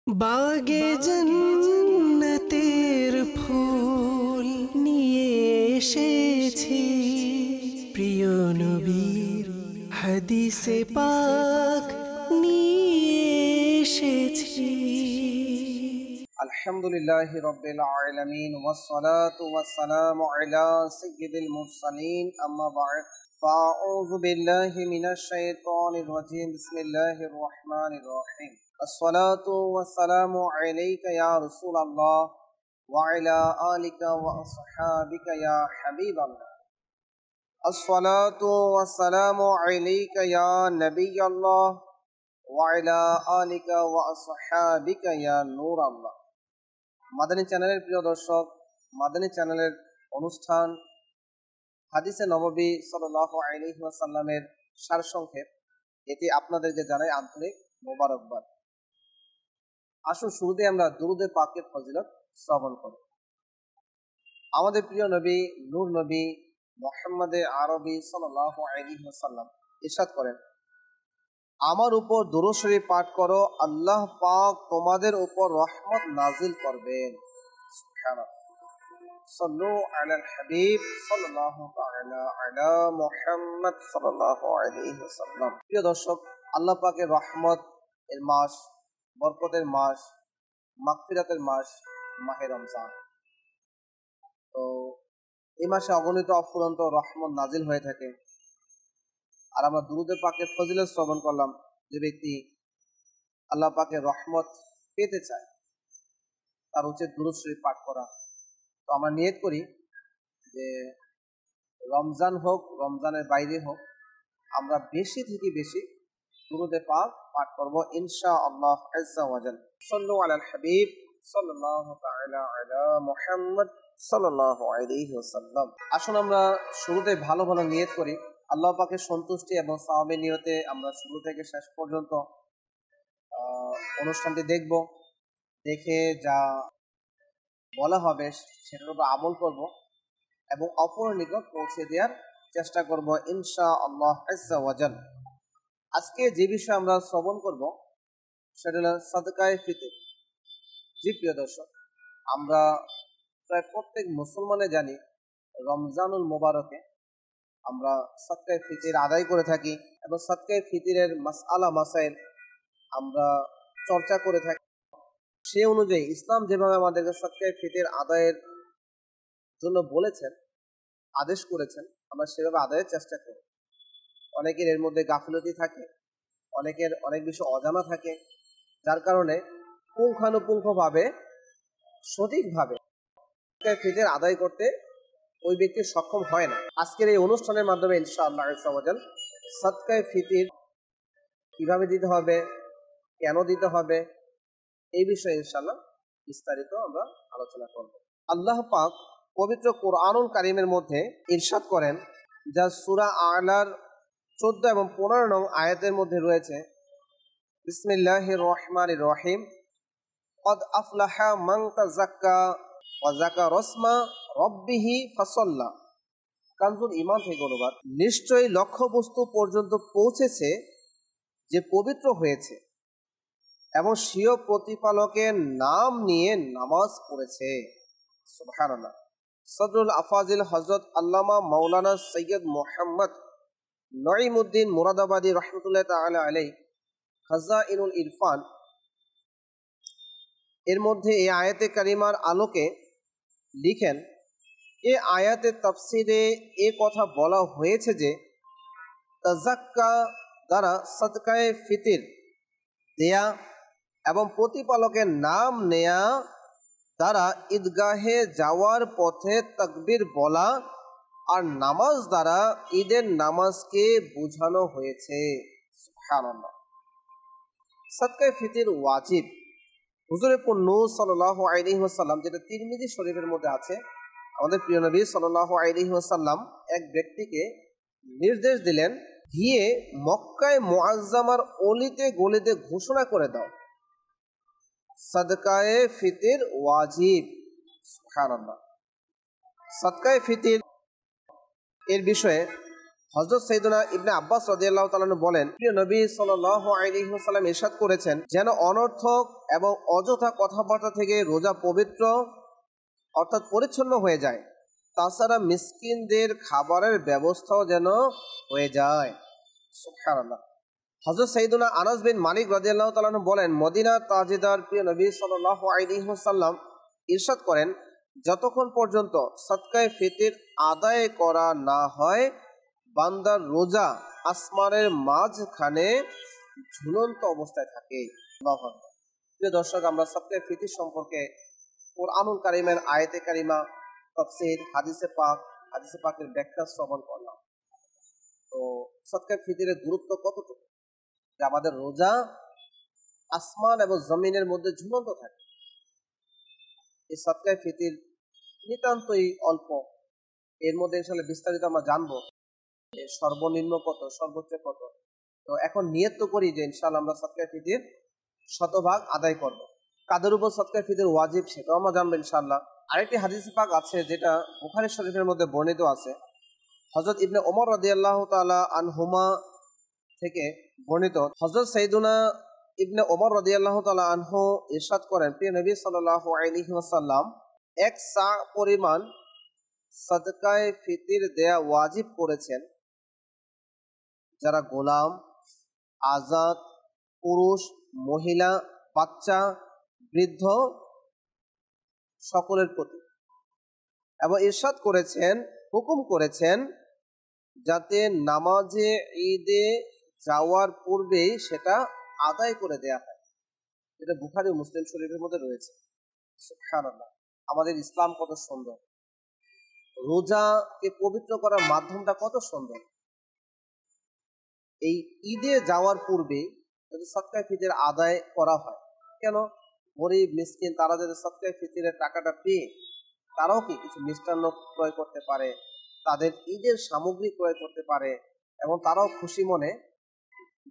বাগে জান্নাতের ফুল নিয়ে এসেছি প্রিয় নবীর হাদিসে পাক নিয়ে এসেছি। আলহামদুলিল্লাহি রাব্বিল আলামিন ওয়াসসালাতু ওয়াসসালামু আলা সাইয়্যিদিল মুরসালিন আম্মা বা'দ ফাআউযু বিল্লাহি মিনাশ শাইতানির রাজীম বিসমিল্লাহির রহমানির রহিম আসসালাতু ওয়াসসালামু আলাইকা ইয়া রাসূলুল্লাহ ওয়া আলা আলিকা ওয়া আসহাবিকা ইয়া হাবিবাল্লাহ আসসালাতু ওয়াসসালামু আলাইকা ইয়া নাবিয়াল্লাহ ওয়া আলা আলিকা ওয়া আসহাবিকা ইয়া নূরাল্লাহ। মাদানী চ্যানেলের প্রিয় দর্শক, মাদানী চ্যানেলের অনুষ্ঠান হাদিসে নববী সাল্লাল্লাহু আলাইহি ওয়াসাল্লামের সারসংক্ষেপ, এটি আপনাদেরকে জানাই আন্তরিক মোবারকবাদ। আসুন শুরুতে আমরা দুরূদে পাকের ফজিলত শ্রবণ করি। আমাদের প্রিয় নবী নূর নবী মুহাম্মদে আরবি সাল্লাল্লাহু আলাইহি ওয়াসাল্লাম ইরশাদ করেন, আমার উপর দুরূদ শরীফ পাঠ করো, আল্লাহ পাক তোমাদের উপর রহমত নাজিল করবেন। সুবহানাল্লাহ। সাল্লু আলাল হাবিব সাল্লাল্লাহু তাআলা আলা মুহাম্মদ সাল্লাল্লাহু আলাইহি ওয়াসাল্লাম। প্রিয় দর্শক, আল্লাহ পাকের রহমত এর মাস, বরকতের মাস, মাগফিরাতের মাস মাহে রমজান। তো এই মাসে অগণিত অফুরন্ত রহমত নাজিল হয়ে থাকে। আর আমরা দুরূদে পাকের ফজিলত শ্রবণ করলাম। যে ব্যক্তি আল্লাহ পাকের রহমত পেতে চায় তার উচিত দুরূদ শরীফ পাঠ করা। তো আমরা নিয়ত করি যে রমজান হোক, রমজানের বাইরে হোক, আমরা বেশি থেকে বেশি দুরূদে পাক পাঠ করব ইনশাআল্লাহ আজ্জা ওয়া জাল। সাল্লু আলাল হাবিব সাল্লাল্লাহু তাআলা আলা মুহাম্মদ সাল্লাল্লাহু আলাইহি ওয়াসাল্লাম। আসুন আমরা শুরুতে ভালো ভালো নিয়ত করি। আল্লাহ পাকের সন্তুষ্টি এবং সওয়াবের নিয়তে আমরা শুরু থেকে শেষ পর্যন্ত অনুষ্ঠানটি দেখব। দেখে যা বলা হবে সেটার উপর আমল করব এবং অপরের নিকট পৌঁছে দেওয়ার চেষ্টা করব ইনশাআল্লাহ আজ্জা ওয়া জাল। আজকে যে বিষয় আমরা শ্রবণ করব সেটা হলো সাদকায়ে ফিতর। জি প্রিয় দর্শক, আমরা প্রায় প্রত্যেক মুসলমানে জানি রমজানুল মুবারকে আমরা সাদকায়ে ফিতর আদায় করে থাকি এবং সাদকায়ে ফিতরের মাসআলা মাসাইল আমরা চর্চা করে থাকি। সে অনুযায়ী ইসলাম যেভাবে আমাদেরকে সাদকায়ে ফিতর আদায়ের জন্য বলেছেন, আদেশ করেছেন, আমরা সেভাবে আদায়ের চেষ্টা করি। অনেকের এর মধ্যে গাফিলতি থাকে, অনেকের অনেক বিষয় অজানা থাকে, যার কারণে পুঙ্খানুপুঙ্খভাবে সঠিকভাবে সাদকায়ে ফিতর আদায় করতে ওই ব্যক্তি সক্ষম হয় না। আজকের এই অনুষ্ঠানের মাধ্যমে ইনশাআল্লাহ আজ্জা ওয়া জাল সাদকায়ে ফিতর কিভাবে দিতে হবে, কেন দিতে হবে, এই বিষয়ে ইনশাআল্লাহ বিস্তারিত আমরা আলোচনা করব। আল্লাহ পাক পবিত্র কোরআনুল কারীমের মধ্যে ইরশাদ করেন, যা সূরা আ'লার 14 এবং 15 নং আয়াতের মধ্যে রয়েছে, বিসমিল্লাহির রহমানির রহিম, ক্বাদ আফলাহা মান তাযাক্কা ওয়া যাকারা ইসমা রাব্বিহি ফাসাল্লা। কানজুল ঈমান থেকে অনুবাদ। নিশ্চয়ই লক্ষ্যবস্তু পর্যন্ত পৌঁছেছে যে পবিত্র হয়েছে এবং স্বীয় প্রতিপালকের নাম নিয়ে নামাজ পড়েছে। সুবহানাল্লাহ। সদরুল আফাজিল হযরত আল্লামা মাওলানা সৈয়দ মুহাম্মদ নঈমউদ্দিন মুরাদাবাদী রহমতুল্লাহ তাআলা আলাইহি খাজাইনুল ইরফান এর মধ্যে এই আয়াতে কারিমার আলোকে লিখেন, এ আয়াতের তাফসিরে এ কথা বলা হয়েছে যে তাযাক্কা দ্বারা সাদকায়ে ফিতর দেয়া এবং প্রতিপালকের নাম নেয়া দ্বারা ঈদগাহে যাওয়ার পথে তাকবীর বলা আর নামাজ দ্বারা ঈদের নামাজকে বোঝানো হয়েছে। সুবহানাল্লাহ। সাদকায়ে ফিতর ওয়াজিব। হুজুরে নূর সাল্লাল্লাহু আলাইহি ওয়াসাল্লাম, যেটা তিরমিজি শরীফের মধ্যে আছে, আমাদের প্রিয় নবী সাল্লাল্লাহু আলাইহি ওয়াসাল্লাম এক ব্যক্তিকে নির্দেশ দিলেন, গিয়ে মক্কায় মুআজ্জামার অলিতে গলিতে ঘোষণা করে দাও, সাদকায়ে ফিতর ওয়াজিব। সুবহানাল্লাহ। সাদকায়ে ফিতর এর বিষয়ে হযরত সাইয়েদনা ইবনে আব্বাস রাদিয়াল্লাহু তাআলা আনহু বলেন, প্রিয় নবী সাল্লাল্লাহু আলাইহি ওয়াসাল্লাম ইরশাদ করেছেন, যেন অনর্থক এবং অযথা কথাবার্তা থেকে রোজা পবিত্র অর্থাৎ পরিচ্ছন্ন হয়ে যায়, তাছাড়া মিসকিনদের খাবারের ব্যবস্থাও যেন হয়ে যায়। সুবহানাল্লাহ। হযরত সাইয়েদনা আনাস বিন মালিক রাদিয়াল্লাহু তাআলা আনহু বলেন, মদিনার তাজেদার প্রিয় নবী সাল্লাল্লাহু আলাইহি ওয়াসাল্লাম ইরশাদ করেন, যতক্ষণ পর্যন্ত সদকায়ে ফিতর আদায় করা না হয়, বান্দার রোজা আসমানের মাঝখানে ঝুলন্ত অবস্থায় থাকে। আল্লাহু আকবার। প্রিয় দর্শক, আমরা সদকায়ে ফিতর সম্পর্কে কুরআনুল কারীমের আয়াতে কারিমা, তাফসীর, হাদিসে পাকের ব্যাখ্যা শ্রবণ করলাম। তো সদকায়ে ফিতরের গুরুত্ব কতটুকু, যে আমাদের রোজা আসমান এবং জমিনের মধ্যে ঝুলন্ত থাকে। এই সদকায়ে ফিতর নিতান্তই অল্প, এর মধ্যে ইনশাআল্লাহ বিস্তারিত আমরা জানবো, সর্বনিম্ন কত, সর্বোচ্চ কত। তো এখন নিয়ত তো করি যে ইনশাআল্লাহ আমরা সদকায়ে ফিতর শতভাগ আদায় করব। কাদের উপর সদকায়ে ফিতর ওয়াজিব সেটাও আমরা জানবো ইনশাআল্লাহ। আরেকটি হাদিস পাক আছে যেটা বুখারী শরীফের মধ্যে বর্ণিত আছে। হযরত ইবনে ওমর রাদিয়াল্লাহু তাআলা আনহুমা থেকে বর্ণিত, হযরত সাইয়েদুনা ইবনে ওমর রাদিয়াল্লাহু তাআলা আনহু ইরশাদ করেন, প্রিয় নবী সাল্লাল্লাহু আলাইহি ওয়াসাল্লাম এক সা পরিমাণ সদকায়ে ফিতর দেয়া ওয়াজিব করেছেন যারা গোলাম, আজাদ, পুরুষ, মহিলা, বাচ্চা, বৃদ্ধ সকলের প্রতি, এবং ইরশাদ করেছেন, হুকুম করেছেন যাতে নামাজে ঈদে যাওয়ার পূর্বেই সেটা আদায় করে দেয়া হয়। যেটা বুখারী ও মুসলিম শরীফের মধ্যে রয়েছে। সুবহানাল্লাহ। আমাদের ইসলাম কত সুন্দর, রোজাকে পবিত্র করার মাধ্যমটা কত সুন্দর। এই ঈদে যাওয়ার পূর্বে যদি সদকায়ে ফিতর আদায় করা হয়, কেন গরিব মিসকিন তারা যদি সদকায়ে ফিতরের টাকাটা পেয়ে তারাও কি কিছু মিষ্টান্ন ক্রয় করতে পারে, তাদের ঈদের সামগ্রী ক্রয় করতে পারে, এবং তারাও খুশি মনে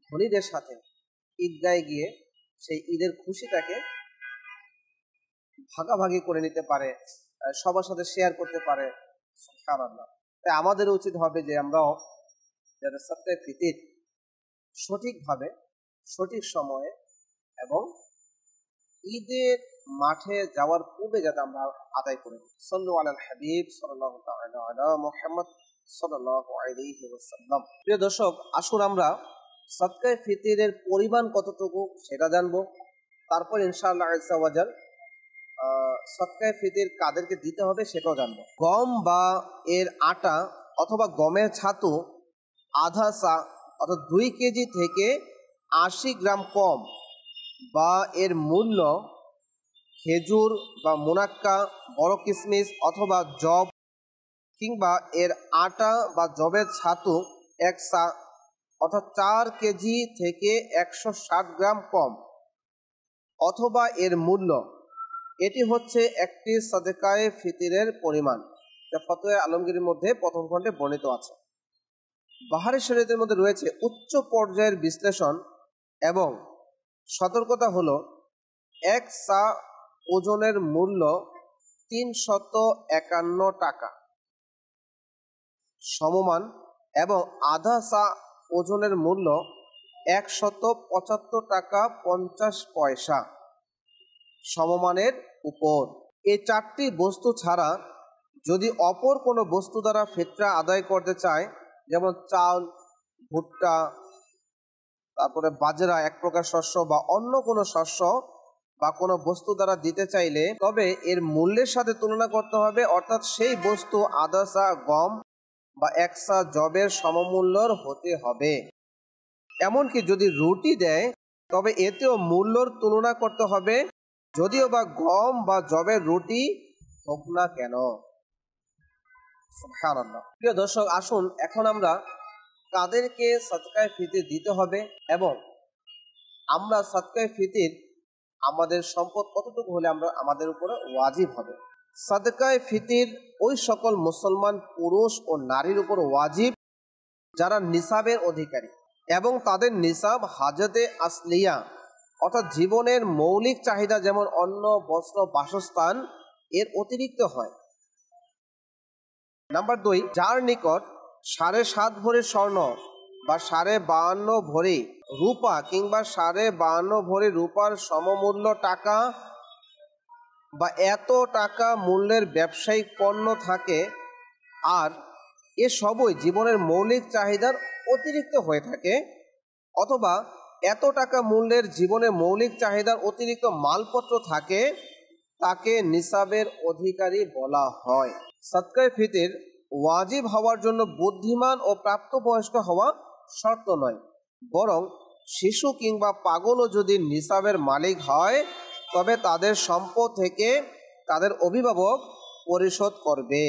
ধনীদের সাথে ঈদগাহে গিয়ে সেই ঈদের খুশিটাকে ভাগাভাগি করে নিতে পারে, সবার সাথে শেয়ার করতে পারে। সুবহানাল্লাহ। তাই আমাদের উচিত হবে যে আমরাও যারা সদকায়ে ফিতর সঠিকভাবে, সঠিক সময়ে এবং ঈদের মাঠে যাওয়ার পূর্বে যাতে আমরা আদায় করি। সাল্লু আলাল হাবিব সাল্লাল্লাহু তাআলা আলা মুহাম্মদ সাল্লাল্লাহু আলাইহি ওয়াসাল্লাম। প্রিয় দর্শক, আসুন আমরা সদকায়ে ফিতরের পরিমাণ কতটুকু সেটা জানবো। তারপর ইনশাআল্লাহ আযজা ওয়া জাল সদকায়ে ফিতর কাদেরকে দিতে হবে সেটাও জানবো। গম বা এর আটা অথবা গমের ছাতু আধা সা অর্থাৎ 2 কেজি থেকে 80 গ্রাম কম বা এর মূল্য, খেজুর বা মুনাক্কা, বড় কিশমিশ অথবা জব কিংবা এর আটা বা জবের ছাতু 1 সা অর্থাৎ 4 কেজি থেকে 160 গ্রাম কম অথবা এর মূল্য, এটি হচ্ছে একটি সদকায়ে ফিতরের পরিমাণ। যা ফতোয়া আলমগীরের মধ্যে প্রথম খণ্ডে বর্ণিত আছে। বাহারি শরীয়তের মধ্যে রয়েছে উচ্চ পর্যায়ের বিশ্লেষণ এবং সতর্কতা হলো 1 সা ওজনের মূল্য 351 টাকা সমমান এবং আধা সা ওজনের মূল্য 175 টাকা 50 পয়সা সমমানের উপর। এই 4টি বস্তু ছাড়া যদি অপর কোনো বস্তু দ্বারা ফিতরা আদায় করতে চায়, যেমন চাল, ভুট্টা, তারপরে বাজরা এক প্রকার শস্য বা অন্য কোনো শস্য বা কোনো বস্তু দ্বারা দিতে চাইলে, তবে এর মূল্যের সাথে তুলনা করতে হবে, অর্থাৎ সেই বস্তু আধা সা গম বা 1 সা জবের সমমূল্যর হতে হবে। এমনকি যদি রুটি দেয় তবে এতেও মূল্যর তুলনা করতে হবে, যদিও বা গম বা জবের রুটি হোক না কেন। সুবহানাল্লাহ। প্রিয় দর্শক, আসুন এখন আমরা কাদেরকে সদকায়ে ফিতর দিতে হবে এবং আমরা সদকায়ে ফিতর আমাদের সম্পদ কতটুকু হলে আমাদের উপরে ওয়াজিব হবে। সদকায়ে ফিতর ওই সকল মুসলমান পুরুষ ও নারীর উপর ওয়াজিব যারা নিসাবের অধিকারী এবং তাদের নিসাব হাজতে আসলিয়া অর্থাৎ জীবনের মৌলিক চাহিদা যেমন অন্ন, বস্ত্র, বাসস্থান এর অতিরিক্ত হয়। নাম্বার 2, যার নিকট 7.5 ভরি স্বর্ণ বা 52.5 ভরি রূপা কিংবা 52.5 ভরি রূপার সমমূল্য টাকা বা এত টাকা মূল্যের ব্যবসায়িক পণ্য থাকে, আর এসবই জীবনের মৌলিক চাহিদার অতিরিক্ত হয়ে থাকে, অথবা এত টাকা মূল্যের জীবনের মৌলিক চাহিদার অতিরিক্ত মালপত্র থাকে, তাকে নিসাবের অধিকারী বলা হয়। সদকায়ে ফিতর ওয়াজিব হওয়ার জন্য বুদ্ধিমান ও প্রাপ্তবয়স্ক হওয়া শর্ত নয়, বরং শিশু কিংবা পাগলও যদি নিসাবের মালিক হয় তবে তাদের সম্পদ থেকে তাদের অভিভাবক পরিশোধ করবে।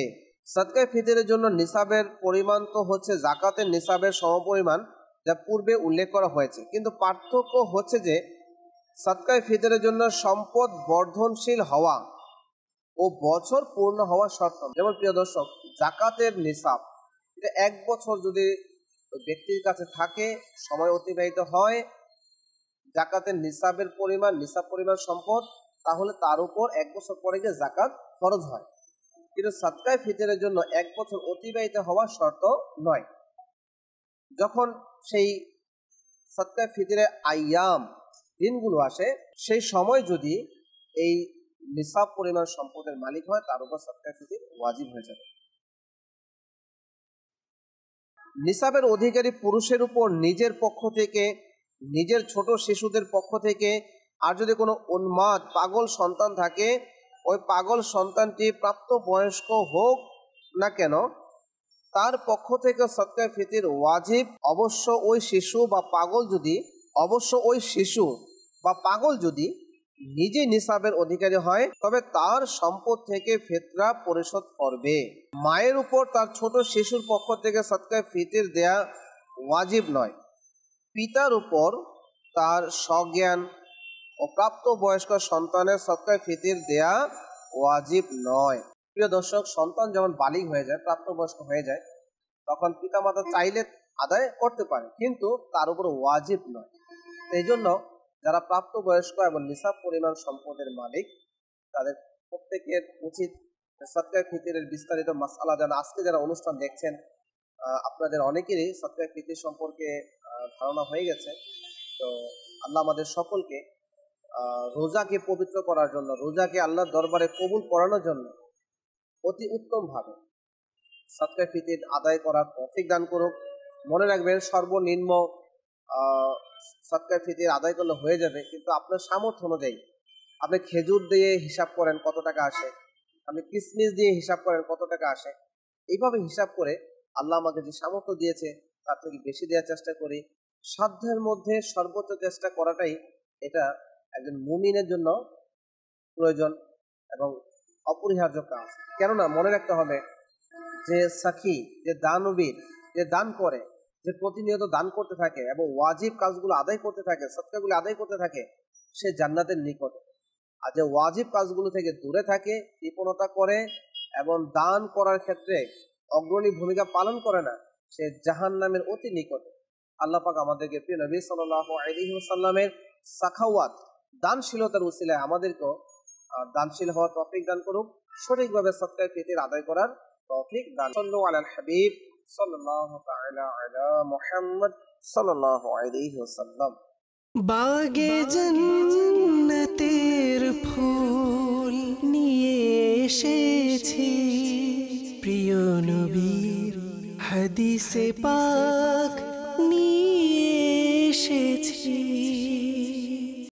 সদকায়ে ফিতরের জন্য নিসাবের পরিমাণ তো হচ্ছে জাকাতের নিসাবের সমপরিমাণ, যা পূর্বে উল্লেখ করা হয়েছে, কিন্তু পার্থক্য হচ্ছে যে সদকায়ে ফিতরের জন্য সম্পদ বর্ধনশীল হওয়া ও বছর পূর্ণ হওয়া শর্ত। যেমন প্রিয় দর্শক, জাকাতের নিসাব এটা 1 বছর যদি ব্যক্তির কাছে থাকে, সময় অতিবাহিত হয়, জাকাতের নিসাব পরিমাণ সম্পদ, তাহলে তার উপর 1 বছর পরে গিয়ে জাকাত ফরজ হয়। কিন্তু সদকায়ে ফিতরের জন্য 1 বছর অতিবাহিত হওয়া শর্ত নয়। যখন সেই সদকায়ে ফিতরের আইয়াম দিনগুলো আসে, সেই সময় যদি এই নিসাব পরিমাণ সম্পদের মালিক হয়, তার উপর সদকায়ে ফিতর ওয়াজিব হয়ে যাবে। নিসাবের অধিকারী পুরুষের উপর নিজের পক্ষ থেকে, নিজের ছোট শিশুদের পক্ষ থেকে, আর যদি কোনো উন্মাদ পাগল সন্তান থাকে, ওই পাগল সন্তানটি প্রাপ্তবয়স্ক হোক না কেন, তার পক্ষ থেকে সদকায়ে ফিতর ওয়াজিব। অবশ্য ওই শিশু বা পাগল যদি নিজে নিসাবের অধিকারী হয়, তবে তার সম্পদ থেকে ফিতরা পরিশোধ করবে। মায়ের উপর তার ছোট শিশুর পক্ষ থেকে সদকায়ে ফিতর দেয়া ওয়াজিব নয়। পিতার উপর তার সজ্ঞান ও প্রাপ্তবয়স্ক সন্তানের সদকায়ে ফিতর দেয়া ওয়াজিব নয়। প্রিয় দর্শক, সন্তান যখন বালিগ হয়ে যায়, প্রাপ্তবয়স্ক হয়ে যায়, তখন পিতামাতা চাইলে আদায় করতে পারে, কিন্তু তার উপর ওয়াজিব নয়। এই জন্য যারা প্রাপ্তবয়স্ক এবং নিসাব পরিমাণ সম্পদের মালিক, তাদের প্রত্যেকের উচিত সদকায়ে ফিতরের বিস্তারিত মাসআলা জানা। আজকে যারা অনুষ্ঠান দেখছেন, আপনাদের অনেকেরই সদকায়ে ফিতর সম্পর্কে ধারণা হয়ে গেছে। তো আল্লাহ আমাদের সকলকে রোজাকে পবিত্র করার জন্য, রোজাকে আল্লাহর দরবারে কবুল করানোর জন্য অতি উত্তমভাবে সদকায়ে ফিতর আদায় করার তৌফিক দান করুক। মনে রাখবেন, সর্বনিম্ন সদকায়ে ফিতর আদায় করলে হয়ে যাবে, কিন্তু আপনার সামর্থ্য অনুযায়ী আপনি খেজুর দিয়ে হিসাব করেন কত টাকা আসে, আপনি কিশমিশ দিয়ে হিসাব করেন কত টাকা আসে। এইভাবে হিসাব করে আল্লাহ আমাকে যে সামর্থ্য দিয়েছে তার থেকে বেশি দেওয়ার চেষ্টা করি। সাধ্যের মধ্যে সর্বোচ্চ চেষ্টা করাটাই এটা একজন মুমিনের জন্য প্রয়োজন এবং অপরিহার্য কাজ। কেননা মনে রাখতে হবে যে সাখী, যে দানবীর, যে দান করে, যে প্রতিনিয়ত দান করতে থাকে এবং ওয়াজিব কাজগুলো আদায় করতে থাকে, সদকাগুলো আদায় করতে থাকে, সে জান্নাতের নিকটে। আর যে ওয়াজিব কাজগুলো থেকে দূরে থাকে, কৃপণতা করে এবং দান করার ক্ষেত্রে অগ্রণী ভূমিকা পালন করে না, সে জাহান্নামের অতি নিকটে। আল্লাহ পাক আমাদেরকে প্রিয় নবী সাল্লাল্লাহু আলাইহি ওয়াসাল্লামের সাখাওয়াত, দানশীলতার উসিলায় আমাদেরকেও দানশীল হওয়ার তৌফিক দান করুক, সঠিকভাবে সদকায়ে ফিতর আদায় করার তৌফিক দান। সাল্লু আলাল হাবিব সাল্লাল্লাহু তাআলা আলা মুহাম্মদ সাল্লাল্লাহু আলাইহি ওয়াসাল্লাম। বাগে জান্নাতের ফুল নিয়ে এসেছি, প্রিয় নবীর হাদিসে পাক